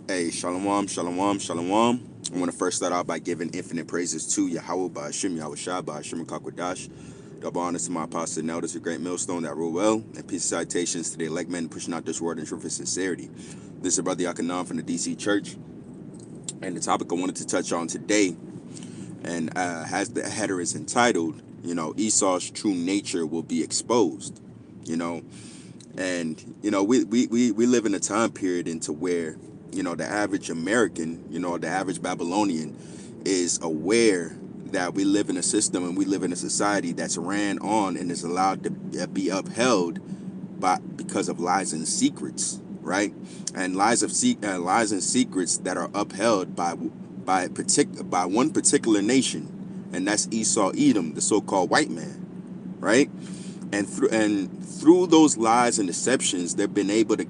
Hey, shalom, shalom, shalom. I want to first start out by giving infinite praises to Yahweh by Hashem, Yahweh Shai, by Hashem Kakwadash. Double honors to my apostle and elders, a great millstone that rule well, and peace and citations to the elect men pushing out this word in truth and sincerity. This is Brother Yakanan from the DC Church, and the topic I wanted to touch on today, and has the header is entitled, Esau's true nature will be exposed, you know, and we live in a time period into where the average American, the average Babylonian is aware that we live in a system and we live in a society that's ran on and is allowed to be upheld because of lies and secrets, right? And lies and secrets that are upheld by one particular nation, and that's Esau Edom, the so-called white man, right? And through those lies and deceptions, they've been able to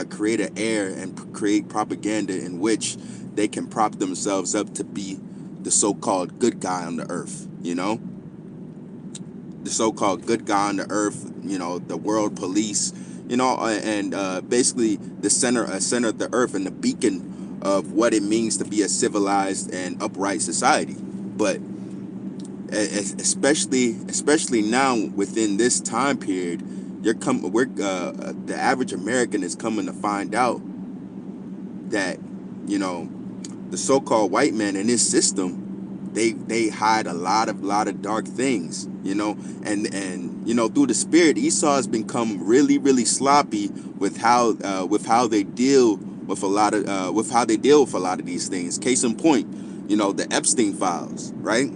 create an air and create propaganda in which they can prop themselves up to be the so-called good guy on the earth, the so-called good guy on the earth, the world police, and basically the center of the earth and the beacon of what it means to be a civilized and upright society. But especially now within this time period, the average American is coming to find out that the so-called white man in this system, they hide a lot of dark things, and through the spirit, Esau has become really sloppy with how they deal with a lot of these things. Case in point, the Epstein files, right?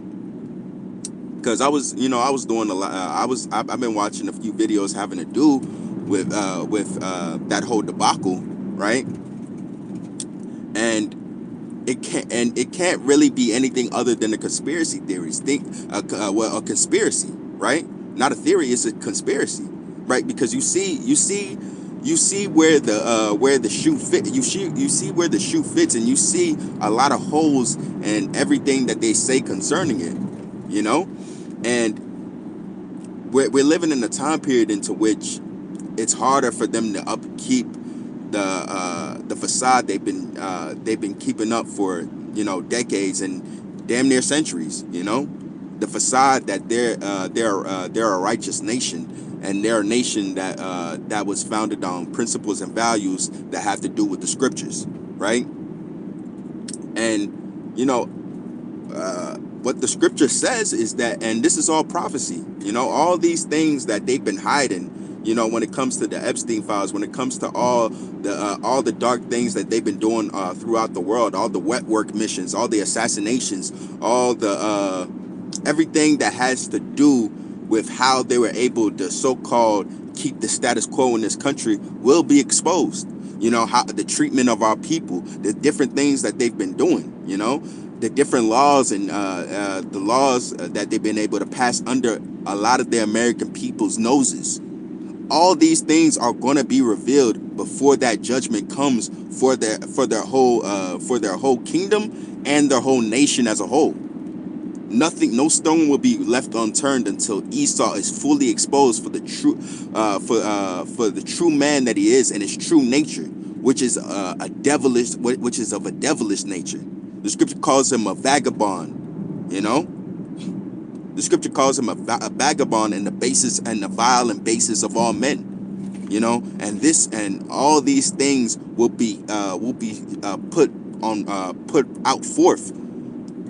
Because I was doing a lot. I've been watching a few videos having to do with that whole debacle, right? And it can't really be anything other than a conspiracy theories. A conspiracy, right? Not a theory. It's a conspiracy, right? Because you see where the shoe fit. You see where the shoe fits, and you see a lot of holes in everything that they say concerning it. And we're living in a time period into which it's harder for them to upkeep the facade they've been keeping up for decades and damn near centuries. The facade that they're a righteous nation, and they're a nation that was founded on principles and values that have to do with the scriptures, right? And what the scripture says is that, and this is all prophecy, all these things that they've been hiding, when it comes to the Epstein files, when it comes to all the dark things that they've been doing throughout the world, all the wet work missions, all the assassinations, all the everything that has to do with how they were able to so-called keep the status quo in this country will be exposed. How the treatment of our people, the different things that they've been doing, the different laws and the laws that they've been able to pass under a lot of the American people's noses. All these things are going to be revealed before that judgment comes for their whole kingdom and their whole nation as a whole. No stone will be left unturned until Esau is fully exposed for the true man that he is and his true nature, which is which is of a devilish nature. The scripture calls him a vagabond. The scripture calls him a vagabond and the basis and the vile and basis of all men. And this and all these things will be put out forth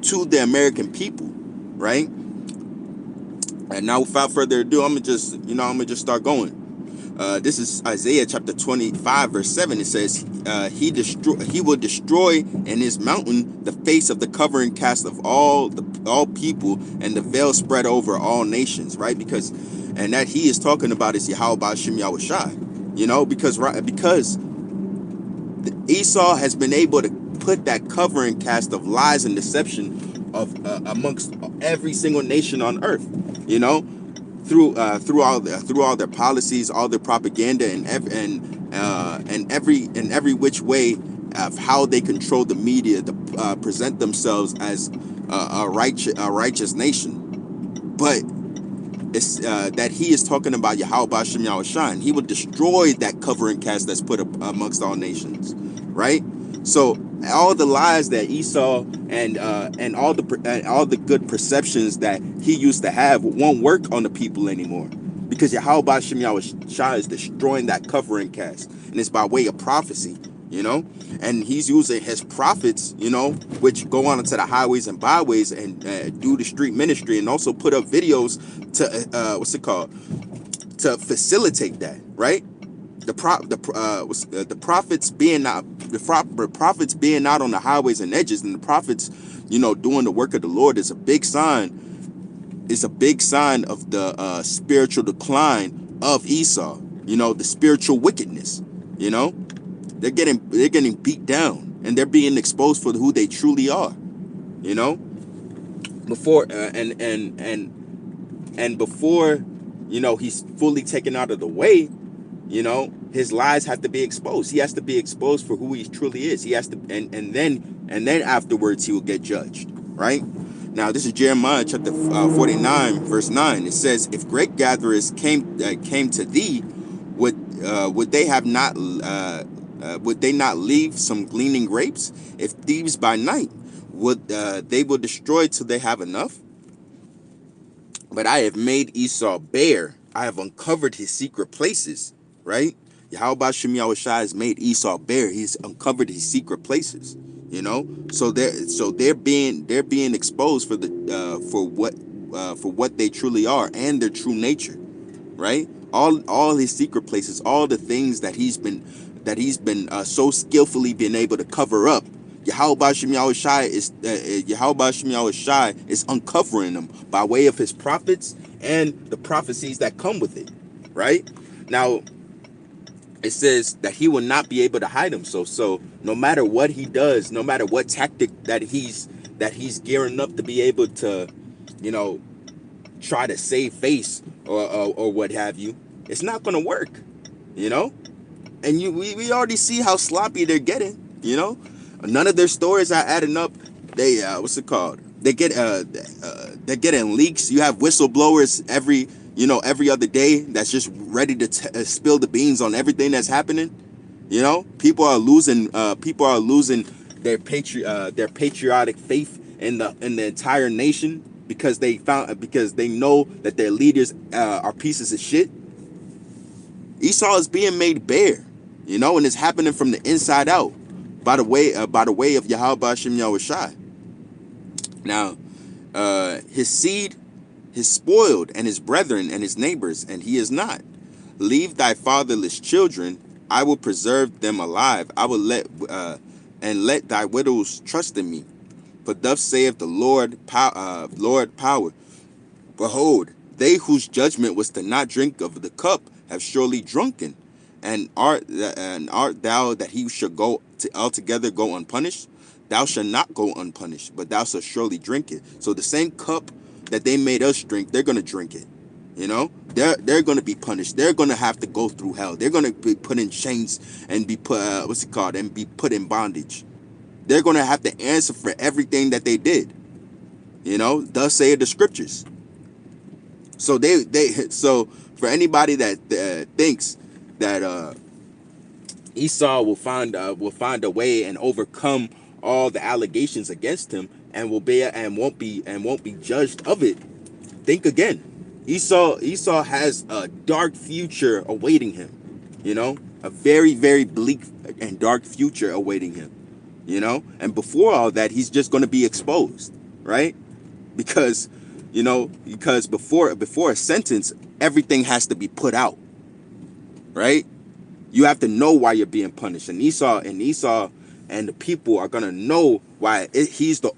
to the American people, right? And now, without further ado, I'm gonna just start going. This is Isaiah chapter 25, verse 7. It says, he will destroy in his mountain the face of the covering cast of all people, and the veil spread over all nations, right? And that he is talking about is Yahweh Ba'ashem Yahweh Shai, because Esau has been able to put that covering cast of lies and deception of amongst every single nation on earth, through all their policies, all their propaganda, and every which way of how they control the media to present themselves as a righteous nation. But it's that he is talking about Yahweh Ba'ashem Yahweh Shai. He will destroy that covering cast that's put up amongst all nations, right? So all the lies that Esau and all the good perceptions that he used to have won't work on the people anymore, because Yahweh Shem Shah is destroying that covering cast, and it's by way of prophecy, you know. And he's using his prophets, you know, which go on into the highways and byways and do the street ministry, and also put up videos to to facilitate that, right? The prophets being out, the prophets being out on the highways and edges, and the prophets, you know, doing the work of the Lord is a big sign. Is a big sign of the spiritual decline of Esau. You know, the spiritual wickedness. You know, they're getting beat down, and they're being exposed for who they truly are. You know, before and before, you know, he's fully taken out of the way. You know, his lies have to be exposed. He has to be exposed for who he truly is. He has to, and then afterwards he will get judged. Right? Now, this is Jeremiah chapter 49, verse 9. It says, "If great gatherers came to thee, would they have not would they not leave some gleaning grapes? If thieves by night, would they will destroy till they have enough? But I have made Esau bare. I have uncovered his secret places." Right? Yahweh Shem Yahushua has made Esau bare. He's uncovered his secret places. You know, so they're being exposed for the for what they truly are and their true nature. Right? All his secret places, all the things that he's been so skillfully been able to cover up. Yahweh Shem Yahushua is uncovering them by way of his prophets and the prophecies that come with it. Right? Now, it says that he will not be able to hide himself. So no matter what he does, no matter what tactic that he's gearing up to be able to, you know, try to save face or what have you, it's not going to work. You know, and we already see how sloppy they're getting. You know, none of their stories are adding up. They what's it called? They're getting leaks. You have whistleblowers every other day that's just ready to spill the beans on everything that's happening. You know, people are losing their patriotic faith in the entire nation because they know that their leaders are pieces of shit. Esau is being made bare, you know, and it's happening from the inside out by the way of Yahweh Shem Yahushua. Now, his seed is spoiled, and his brethren and his neighbors, and he is not. Leave thy fatherless children, I will preserve them alive. I will let thy widows trust in me. For thus saith the Lord power. Behold, they whose judgment was to not drink of the cup have surely drunken. And art thou that he should go to altogether go unpunished? Thou shalt not go unpunished, but thou shalt surely drink it. So the same cup that they made us drink, they're gonna drink it. You know, they're gonna be punished. They're gonna have to go through hell. They're gonna be put in chains and be put and be put in bondage. They're gonna have to answer for everything that they did. You know, thus say the scriptures. So so for anybody that thinks that Esau will find a way and overcome all the allegations against him and won't be judged of it, think again. Esau has a dark future awaiting him. You know, a very, very bleak and dark future awaiting him. You know, and before all that, he's just going to be exposed, right? Because before a sentence, everything has to be put out, right? You have to know why you're being punished, and Esau and the people are gonna know why he's going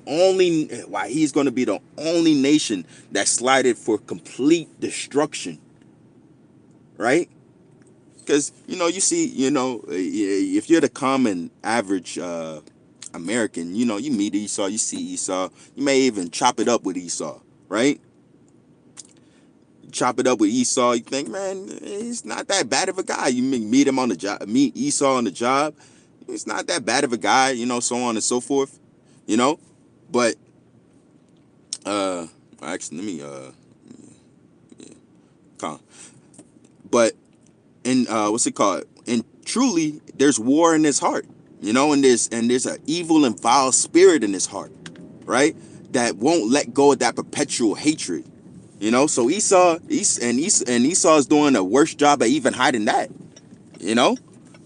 to be the only nation that slided for complete destruction, right? Because you see, if you're the common average American, you meet Esau, you see Esau, you may even chop it up with Esau, right? Chop it up with Esau, you think, man, he's not that bad of a guy. You meet him on the job, meet Esau on the job, he's not that bad of a guy, so on and so forth, but actually, let me yeah, but in what's it called? And truly, there's war in his heart. And there's an evil and vile spirit in his heart, right? That won't let go of that perpetual hatred. So Esau is doing a worse job at even hiding that. You know,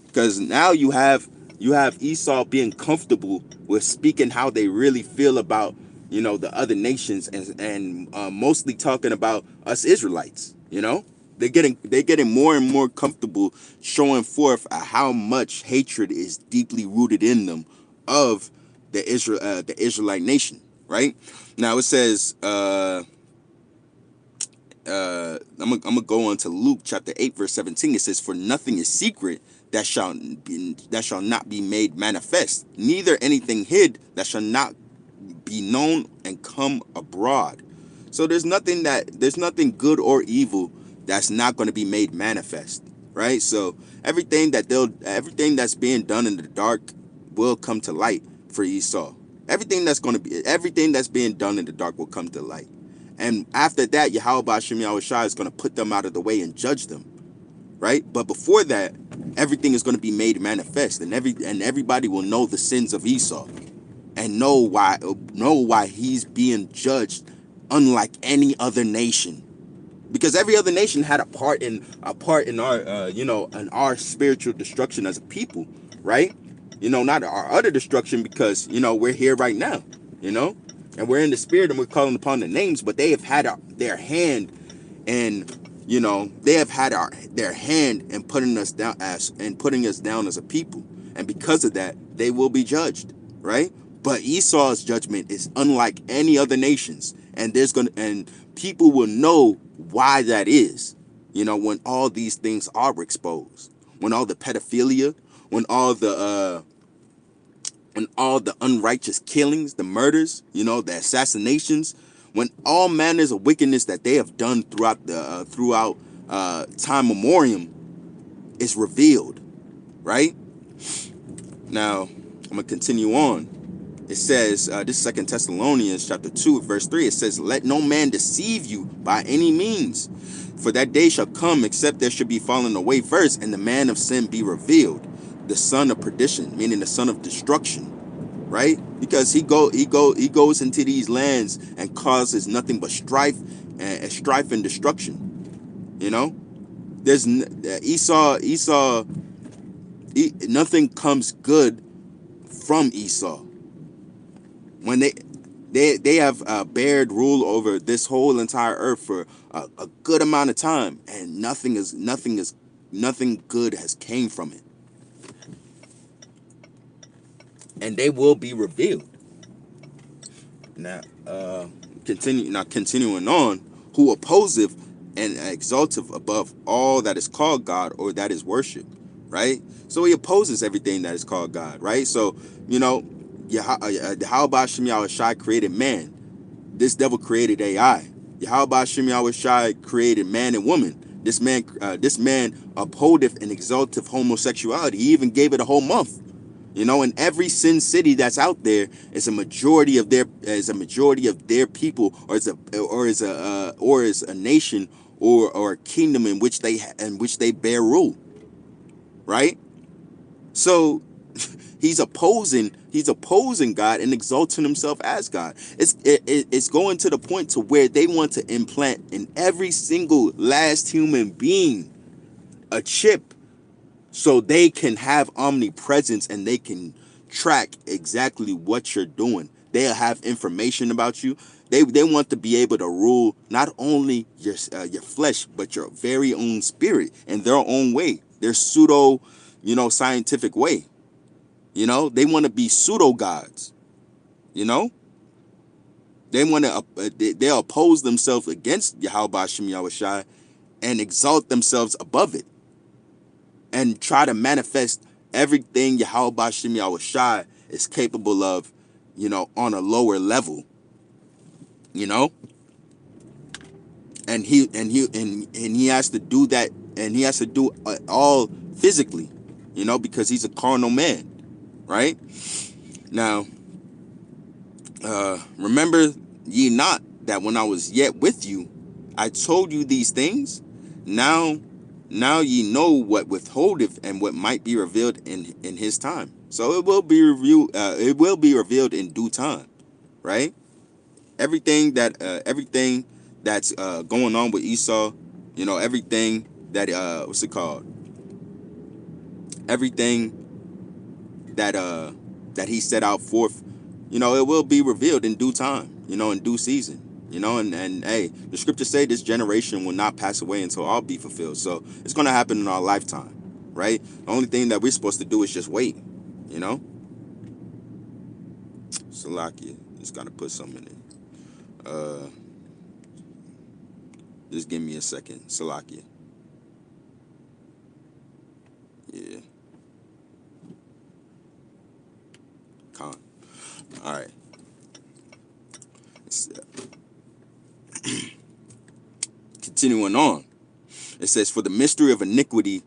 because now you have Esau being comfortable with speaking how they really feel about the other nations, and mostly talking about us Israelites. They're getting more and more comfortable showing forth how much hatred is deeply rooted in them of the Israelite nation. Right now, it says. I'm gonna go on to Luke chapter 8 verse 17. It says, "For nothing is secret that shall not be made manifest, neither anything hid that shall not be known and come abroad." So there's nothing good or evil that's not going to be made manifest, right? So everything that's being done in the dark will come to light for Esau. Everything that's being done in the dark will come to light. And after that, Yahweh Hashem Yahushua is going to put them out of the way and judge them, right? But before that, everything is going to be made manifest, and everybody will know the sins of Esau and know why he's being judged unlike any other nation. Because every other nation had a part in our in our spiritual destruction as a people, right? Not our utter destruction, because we're here right now, and we're in the spirit and we're calling upon the names, but they have had their hand, and they have had their hand in putting us down as a people, and because of that they will be judged, right? But Esau's judgment is unlike any other nation's, and people will know why that is, when all these things are exposed, when all the pedophilia, when all the unrighteous killings, the murders, the assassinations, when all manners of wickedness that they have done throughout time memoriam is revealed, right? Now, I'm gonna continue on. It says, this is 2 Thessalonians chapter 2, verse 3. It says, "Let no man deceive you by any means, for that day shall come, except there should be fallen away first, and the man of sin be revealed, the son of perdition," meaning the son of destruction, right? Because he goes into these lands and causes nothing but strife and destruction. There's Esau. Nothing comes good from Esau. When they have bared rule over this whole entire earth for a good amount of time, and nothing good has came from it, and they will be revealed. Now, continuing on, "Who opposeth and exalteth above all that is called God or that is worshipped," right? So he opposes everything that is called God, right? So Yahweh Hashem Yahushua created man. This devil created AI. Yahweh Hashem Yahushua created man and woman. This man upholdeth and exalteth homosexuality. He even gave it a whole month. In every sin city that's out there is a majority of their people, or is a nation or a kingdom in which they bear rule, right? So he's opposing God and exalting himself as God. It's going to the point to where they want to implant in every single last human being a chip, so they can have omnipresence and they can track exactly what you're doing. They'll have information about you. They want to be able to rule not only your flesh, but your very own spirit in their own way, their pseudo, scientific way. They want to be pseudo gods. They want to they oppose themselves against Yahweh Hashem Yahushua and exalt themselves above it, and try to manifest everything Yahweh Hashem Yahushua is capable of, on a lower level. And he has to do that, and he has to do it all physically, because he's a carnal man, right? Now, remember ye not that when I was yet with you, I told you these things? Now ye know what withholdeth and what might be revealed in his time. So it will be revealed. It will be revealed in due time, right? Everything that's going on with Esau, everything that what's it called? Everything that he set out forth, it will be revealed in due time, in due season. And hey, the scriptures say this generation will not pass away until all be fulfilled. So it's gonna happen in our lifetime, right? The only thing that we're supposed to do is just wait, you know. Salakia, just gotta put something in it. Just give me a second. Salakia. Yeah. Con. All right. Continuing on. It says, for the mystery of iniquity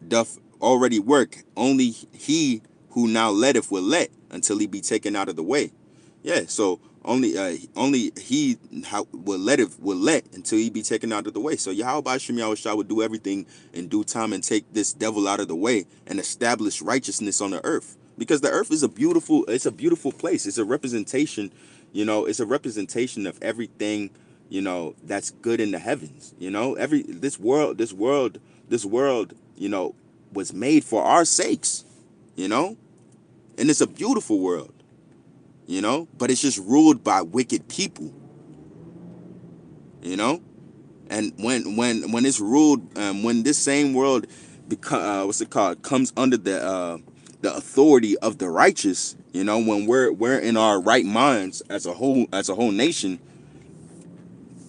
doth already work. Only he who now letteth will let until he be taken out of the way. Yeah, so only he will let until he be taken out of the way. So Yahweh Shem Yahushua would do everything in due time and take this devil out of the way and establish righteousness on the earth. Because the earth is a beautiful place. It's a representation, it's a representation of everything, that's good in the heavens. This world, was made for our sakes, and it's a beautiful world. But it's just ruled by wicked people. And when it's ruled, when this same world comes under the authority of the righteous, when we're in our right minds as a whole nation,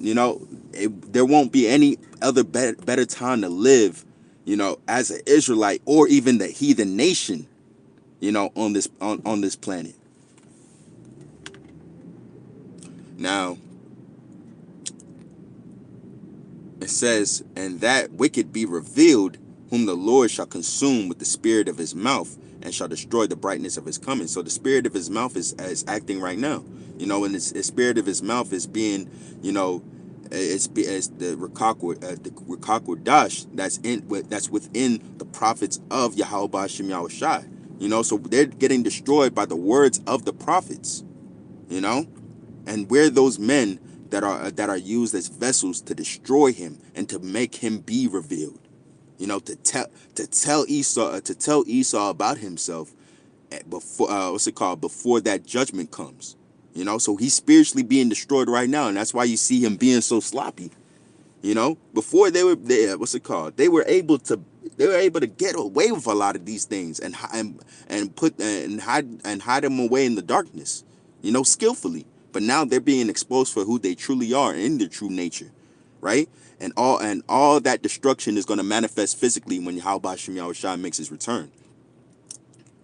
there won't be any other better time to live, as an Israelite or even the heathen nation, on this planet. Now, it says, and that wicked be revealed, whom the Lord shall consume with the spirit of his mouth, and shall destroy the brightness of his coming. So the spirit of his mouth is acting right now, and the spirit of his mouth is being, it's the Rakakwadash that's within the prophets of Yahweh Shem Yahushai. So they're getting destroyed by the words of the prophets, and we're those men that are used as vessels to destroy him and to make him be revealed. To tell Esau about himself before that judgment comes. So he's spiritually being destroyed right now, and that's why you see him being so sloppy. Before they were they were able to get away with a lot of these things and hide them away in the darkness, skillfully. But now they're being exposed for who they truly are in their true nature, right? And all that destruction is going to manifest physically when Yahweh Shem Yahushua makes his return.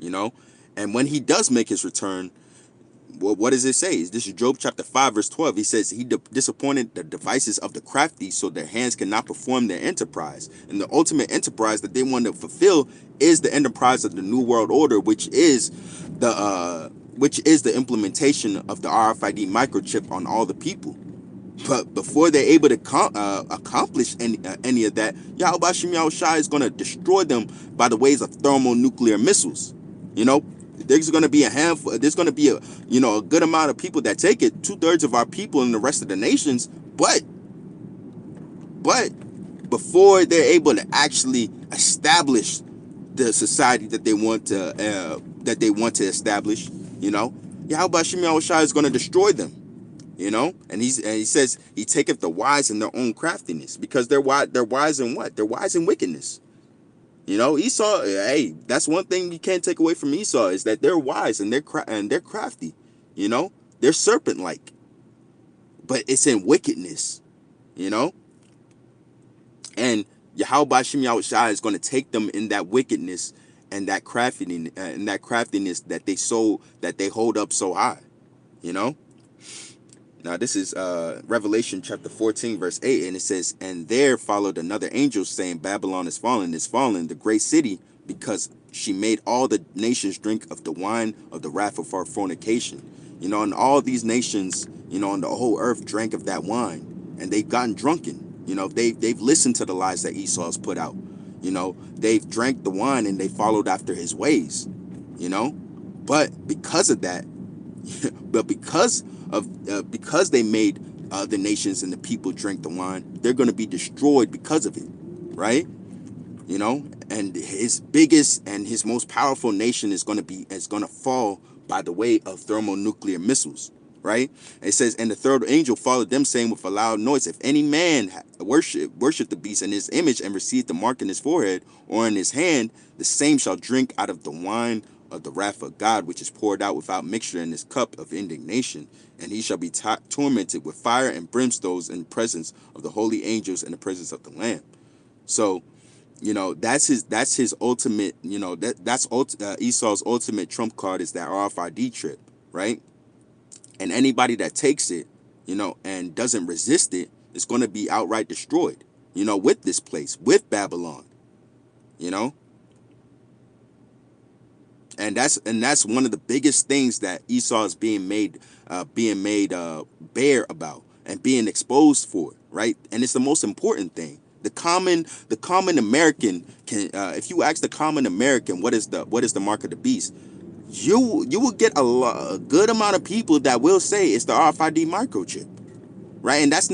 And when he does make his return, well, what does it say? This is Job chapter 5, verse 12. He says he disappointed the devices of the crafty, so their hands cannot perform their enterprise. And the ultimate enterprise that they want to fulfill is the enterprise of the New World Order, which is the implementation of the RFID microchip on all the people. But before they're able to accomplish any of that, Yahweh Shem Yahushua is going to destroy them by the ways of thermonuclear missiles. There's going to be a handful. There's going to be a good amount of people that take it. 2/3 of our people in the rest of the nations. But before they're able to actually establish the society that they want to establish, Yahweh Shem Yahushua is going to destroy them. And he says he taketh the wise in their own craftiness, because they're wise in what? They're wise in wickedness. Esau, hey, that's one thing you can't take away from Esau, is that they're wise and they're crafty. They're serpent-like, but it's in wickedness. And Yahweh Shem Yahushua is going to take them in that wickedness and that craftiness that they hold up so high. Now this is Revelation chapter 14, verse 8, and it says, and there followed another angel saying, Babylon is fallen, the great city, because she made all the nations drink of the wine of the wrath of her fornication. And all these nations, on the whole earth drank of that wine, and they've gotten drunken. They've listened to the lies that Esau's put out. They've drank the wine and they followed after his ways. But because of that, but because they made the nations and the people drink the wine, they're going to be destroyed because of it, right? You know, and his biggest and his most powerful nation is going to fall by the way of thermonuclear missiles, right? It says, and the third angel followed them, saying with a loud noise, if any man worship the beast and his image and receive the mark in his forehead or in his hand, the same shall drink out of the wine of the wrath of God, which is poured out without mixture in his cup of indignation, and he shall be tormented with fire and brimstones in the presence of the holy angels and the presence of the Lamb. So, you know, that's his ultimate, you know, Esau's ultimate trump card is that RFID chip, right? And anybody that takes it, you know, and doesn't resist it is going to be outright destroyed, you know, with this place, with Babylon, you know. And that's one of the biggest things that Esau is being made bare about and being exposed for, right? And it's the most important thing. The common American can, if you ask the common American what is the mark of the beast, you will get a good amount of people that will say it's the RFID microchip, right? And that's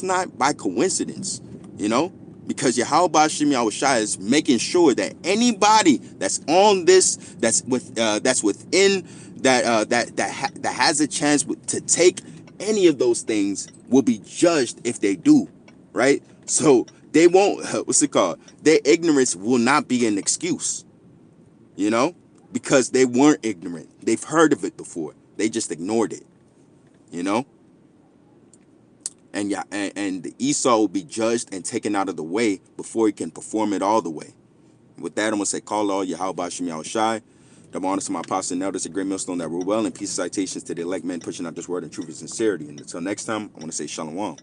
not by coincidence, you know, because Yahweh Shem Yahushua is making sure that anybody that's on this, that's within that has a chance to take any of those things will be judged if they do, right? So they won't what's it called? Their ignorance will not be an excuse, you know, because they weren't ignorant. They've heard of it before. They just ignored it, you know. And yeah, and Esau will be judged and taken out of the way before he can perform it all the way. With that, I'm gonna say, call all Yahweh Shem Yahushai. Double honors to my apostle and elders, a great millstone that rule well, and peace and citations to the elect men pushing out this word in truth and sincerity. And until next time, I want to say shalom.